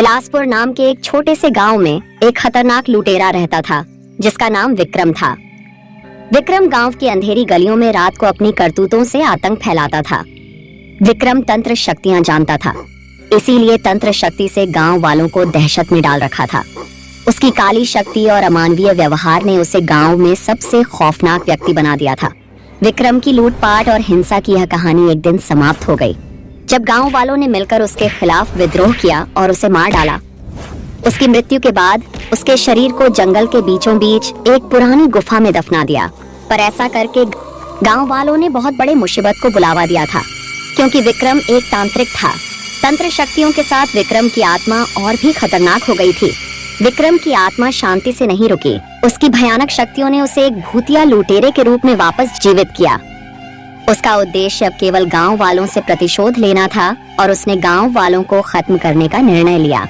बिलासपुर नाम के एक छोटे से गांव में एक खतरनाक लुटेरा रहता था जिसका नाम विक्रम था। विक्रम गांव की अंधेरी गलियों में रात को अपनी करतूतों से आतंक फैलाता था। विक्रम तंत्र शक्तियां जानता था, इसीलिए तंत्र शक्ति से गांव वालों को दहशत में डाल रखा था। उसकी काली शक्ति और अमानवीय व्यवहार ने उसे गांव में सबसे खौफनाक व्यक्ति बना दिया था। विक्रम की लूटपाट और हिंसा की यह कहानी एक दिन समाप्त हो गई जब गांव वालों ने मिलकर उसके खिलाफ विद्रोह किया और उसे मार डाला। उसकी मृत्यु के बाद उसके शरीर को जंगल के बीचों बीच एक पुरानी गुफा में दफना दिया। पर ऐसा करके गांव वालों ने बहुत बड़े मुसीबत को बुलावा दिया था, क्योंकि विक्रम एक तांत्रिक था। तंत्र शक्तियों के साथ विक्रम की आत्मा और भी खतरनाक हो गई थी। विक्रम की आत्मा शांति से नहीं रुकी। उसकी भयानक शक्तियों ने उसे एक भूतिया लुटेरे के रूप में वापस जीवित किया। उसका उद्देश्य अब केवल गांव वालों से प्रतिशोध लेना था और उसने गांव वालों को खत्म करने का निर्णय लिया।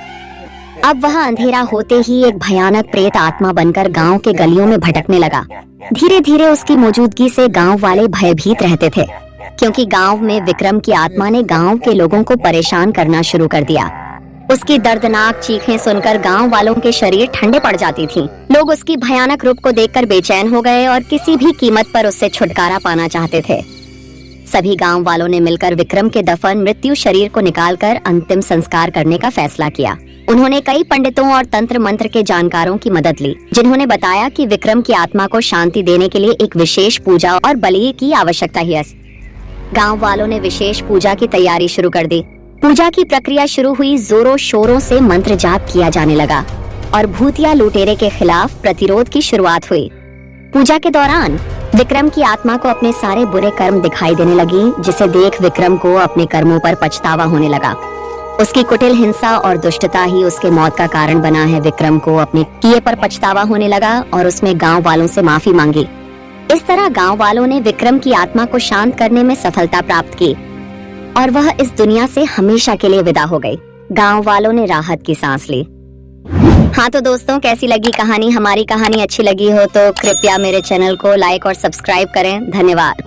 अब वह अंधेरा होते ही एक भयानक प्रेत आत्मा बनकर गांव के गलियों में भटकने लगा। धीरे धीरे उसकी मौजूदगी से गांव वाले भयभीत रहते थे, क्योंकि गांव में विक्रम की आत्मा ने गांव के लोगों को परेशान करना शुरू कर दिया। उसकी दर्दनाक चीखें सुनकर गांव वालों के शरीर ठंडे पड़ जाती थीं। लोग उसकी भयानक रूप को देखकर बेचैन हो गए और किसी भी कीमत पर उससे छुटकारा पाना चाहते थे। सभी गांव वालों ने मिलकर विक्रम के दफन मृत्यु शरीर को निकालकर अंतिम संस्कार करने का फैसला किया। उन्होंने कई पंडितों और तंत्र मंत्र के जानकारों की मदद ली, जिन्होंने बताया कि विक्रम की आत्मा को शांति देने के लिए एक विशेष पूजा और बलि की आवश्यकता है। गांव वालों ने विशेष पूजा की तैयारी शुरू कर दी। पूजा की प्रक्रिया शुरू हुई। जोरों शोरों से मंत्र जाप किया जाने लगा और भूतिया लुटेरे के खिलाफ प्रतिरोध की शुरुआत हुई। पूजा के दौरान विक्रम की आत्मा को अपने सारे बुरे कर्म दिखाई देने लगी, जिसे देख विक्रम को अपने कर्मों पर पछतावा होने लगा। उसकी कुटिल हिंसा और दुष्टता ही उसके मौत का कारण बना है। विक्रम को अपने किए पर पछतावा होने लगा और उसने गांव वालों से माफी मांगी। इस तरह गांव वालों ने विक्रम की आत्मा को शांत करने में सफलता प्राप्त की और वह इस दुनिया से हमेशा के लिए विदा हो गई। गांव वालों ने राहत की सांस ली। हाँ तो दोस्तों, कैसी लगी कहानी? हमारी कहानी अच्छी लगी हो तो कृपया मेरे चैनल को लाइक और सब्सक्राइब करें। धन्यवाद।